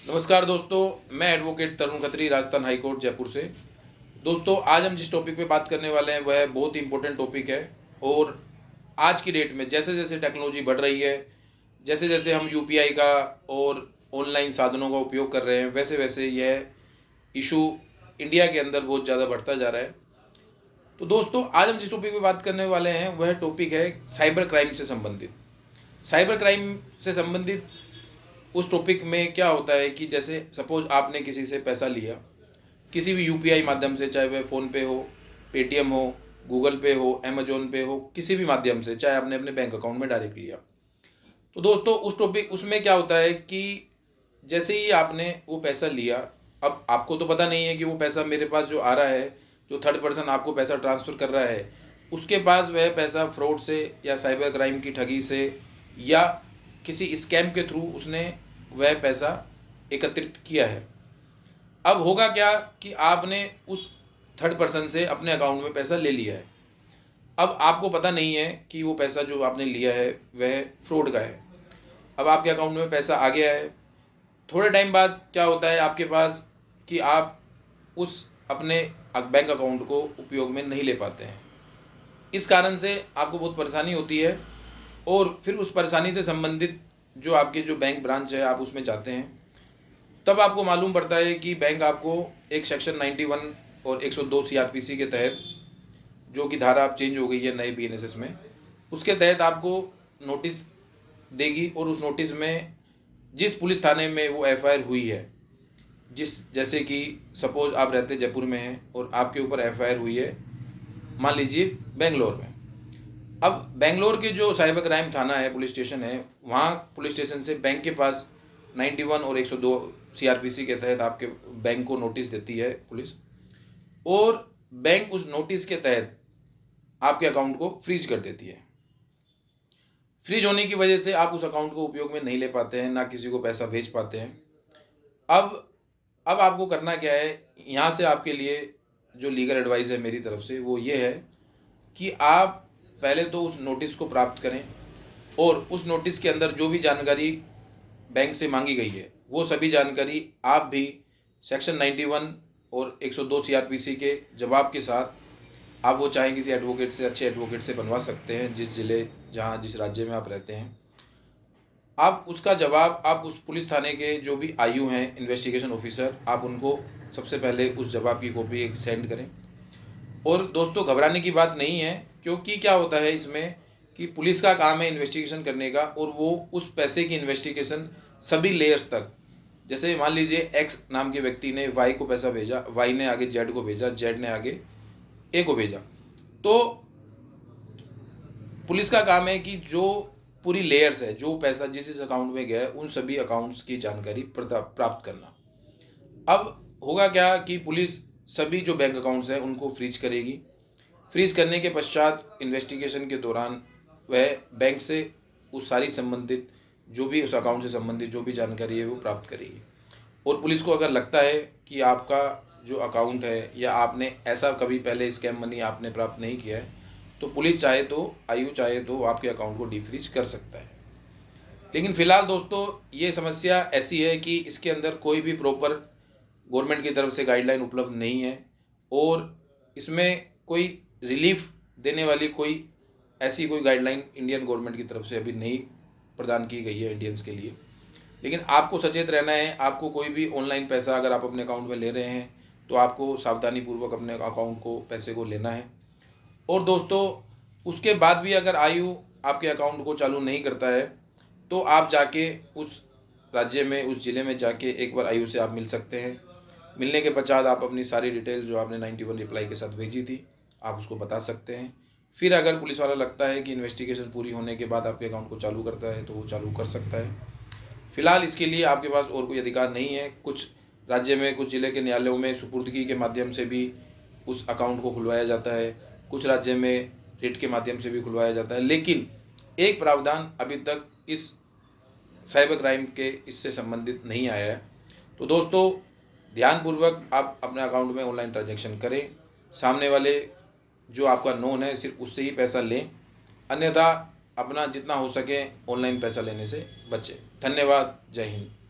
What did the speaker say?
नमस्कार दोस्तों, मैं एडवोकेट तरुण खत्री, राजस्थान हाई कोर्ट जयपुर से। दोस्तों, आज हम जिस टॉपिक पे बात करने वाले हैं वह बहुत ही इम्पोर्टेंट टॉपिक है। और आज की डेट में जैसे जैसे टेक्नोलॉजी बढ़ रही है, जैसे जैसे हम यूपीआई का और ऑनलाइन साधनों का उपयोग कर रहे हैं, वैसे वैसे यह इशू इंडिया के अंदर बहुत ज़्यादा बढ़ता जा रहा है। तो दोस्तों, आज हम जिस टॉपिक पे बात करने वाले हैं वह टॉपिक है साइबर क्राइम से संबंधित। साइबर क्राइम से संबंधित उस टॉपिक में क्या होता है कि जैसे सपोज आपने किसी से पैसा लिया, किसी भी यूपीआई माध्यम से, चाहे वह फ़ोन पे हो, पेटीएम हो, गूगल पे हो, अमेजोन पे हो, किसी भी माध्यम से, चाहे आपने अपने बैंक अकाउंट में डायरेक्ट लिया। तो दोस्तों, उस टॉपिक उसमें क्या होता है कि जैसे ही आपने वो पैसा लिया, अब आपको तो पता नहीं है कि वो पैसा मेरे पास जो आ रहा है, जो थर्ड पर्सन आपको पैसा ट्रांसफ़र कर रहा है, उसके पास वह पैसा फ्रॉड से या साइबर क्राइम की ठगी से या किसी स्कैम के थ्रू उसने वह पैसा एकत्रित किया है। अब होगा क्या कि आपने उस थर्ड पर्सन से अपने अकाउंट में पैसा ले लिया है। अब आपको पता नहीं है कि वो पैसा जो आपने लिया है वह फ्रॉड का है। अब आपके अकाउंट में पैसा आ गया है। थोड़े टाइम बाद क्या होता है आपके पास कि आप उस अपने बैंक अकाउंट को उपयोग में नहीं ले पाते हैं। इस कारण से आपको बहुत परेशानी होती है और फिर उस परेशानी से संबंधित जो आपके जो बैंक ब्रांच है, आप उसमें जाते हैं। तब आपको मालूम पड़ता है कि बैंक आपको एक सेक्शन 91 और 102 सीआरपीसी के तहत, जो कि धारा अब चेंज हो गई है नए बीएनएसएस में, उसके तहत आपको नोटिस देगी। और उस नोटिस में जिस पुलिस थाने में वो एफआईआर हुई है, जैसे कि सपोज आप रहते जयपुर में हैं और आपके ऊपर एफआईआर हुई है मान लीजिए बेंगलोर में। अब बेंगलोर के जो साइबर क्राइम थाना है, पुलिस स्टेशन है, वहाँ पुलिस स्टेशन से बैंक के पास 91 और 102 सीआरपीसी के तहत आपके बैंक को नोटिस देती है पुलिस। और बैंक उस नोटिस के तहत आपके अकाउंट को फ्रीज कर देती है। फ्रीज होने की वजह से आप उस अकाउंट को उपयोग में नहीं ले पाते हैं, ना किसी को पैसा भेज पाते हैं। अब अब आपको करना क्या है, यहाँ से आपके लिए जो लीगल एडवाइस है मेरी तरफ से वो ये है कि आप पहले तो उस नोटिस को प्राप्त करें और उस नोटिस के अंदर जो भी जानकारी बैंक से मांगी गई है वो सभी जानकारी आप भी सेक्शन 91 और 102 सीआरपीसी के जवाब के साथ, आप वो चाहें किसी एडवोकेट से, अच्छे एडवोकेट से बनवा सकते हैं, जिस ज़िले, जहाँ जिस राज्य में आप रहते हैं। आप उसका जवाब आप उस पुलिस थाने के जो भी आईयू हैं, इन्वेस्टिगेशन ऑफिसर, आप उनको सबसे पहले उस जवाब की कॉपी एक सेंड करें। और दोस्तों, घबराने की बात नहीं है, क्योंकि क्या होता है इसमें कि पुलिस का काम है इन्वेस्टिगेशन करने का, और वो उस पैसे की इन्वेस्टिगेशन सभी लेयर्स तक, जैसे मान लीजिए एक्स नाम के व्यक्ति ने वाई को पैसा भेजा, वाई ने आगे जेड को भेजा, जेड ने आगे ए को भेजा, तो पुलिस का काम है कि जो पूरी लेयर्स है, जो पैसा जिस जिस अकाउंट में गया है, उन सभी अकाउंट्स की जानकारी प्राप्त करना। अब होगा क्या कि पुलिस सभी जो बैंक अकाउंट्स हैं उनको फ्रीज करेगी। फ्रीज करने के पश्चात इन्वेस्टिगेशन के दौरान वह बैंक से उस सारी संबंधित, जो भी उस अकाउंट से संबंधित जो भी जानकारी है वो प्राप्त करेगी। और पुलिस को अगर लगता है कि आपका जो अकाउंट है या आपने ऐसा कभी पहले स्कैम मनी आपने प्राप्त नहीं किया है, तो पुलिस चाहे तो, आयु चाहे तो आपके अकाउंट को डिफ्रीज कर सकता है। लेकिन फ़िलहाल दोस्तों, ये समस्या ऐसी है कि इसके अंदर कोई भी प्रॉपर गवर्नमेंट की तरफ से गाइडलाइन उपलब्ध नहीं है और इसमें कोई रिलीफ देने वाली कोई ऐसी कोई गाइडलाइन इंडियन गवर्नमेंट की तरफ से अभी नहीं प्रदान की गई है इंडियंस के लिए। लेकिन आपको सचेत रहना है। आपको कोई भी ऑनलाइन पैसा अगर आप अपने अकाउंट में ले रहे हैं तो आपको सावधानीपूर्वक अपने अकाउंट को, पैसे को लेना है। और दोस्तों, उसके बाद भी अगर आयु आपके अकाउंट को चालू नहीं करता है तो आप जाके उस राज्य में, उस ज़िले में जाके एक बार आयु से आप मिल सकते हैं। मिलने के पश्चात आप अपनी सारी डिटेल जो आपने 91 रिप्लाई के साथ भेजी थी, आप उसको बता सकते हैं। फिर अगर पुलिस वाला लगता है कि इन्वेस्टिगेशन पूरी होने के बाद आपके अकाउंट को चालू करता है तो वो चालू कर सकता है। फिलहाल इसके लिए आपके पास और कोई अधिकार नहीं है। कुछ राज्य में, कुछ ज़िले के न्यायालयों में सुपुर्दगी के माध्यम से भी उस अकाउंट को खुलवाया जाता है, कुछ राज्य में रिट के माध्यम से भी खुलवाया जाता है। लेकिन एक प्रावधान अभी तक इस साइबर क्राइम के इससे संबंधित नहीं आया है। तो दोस्तों, ध्यानपूर्वक आप अपने अकाउंट में ऑनलाइन ट्रांजैक्शन करें। सामने वाले जो आपका नोन है सिर्फ उससे ही पैसा लें, अन्यथा अपना जितना हो सके ऑनलाइन पैसा लेने से बचें। धन्यवाद। जय हिंद।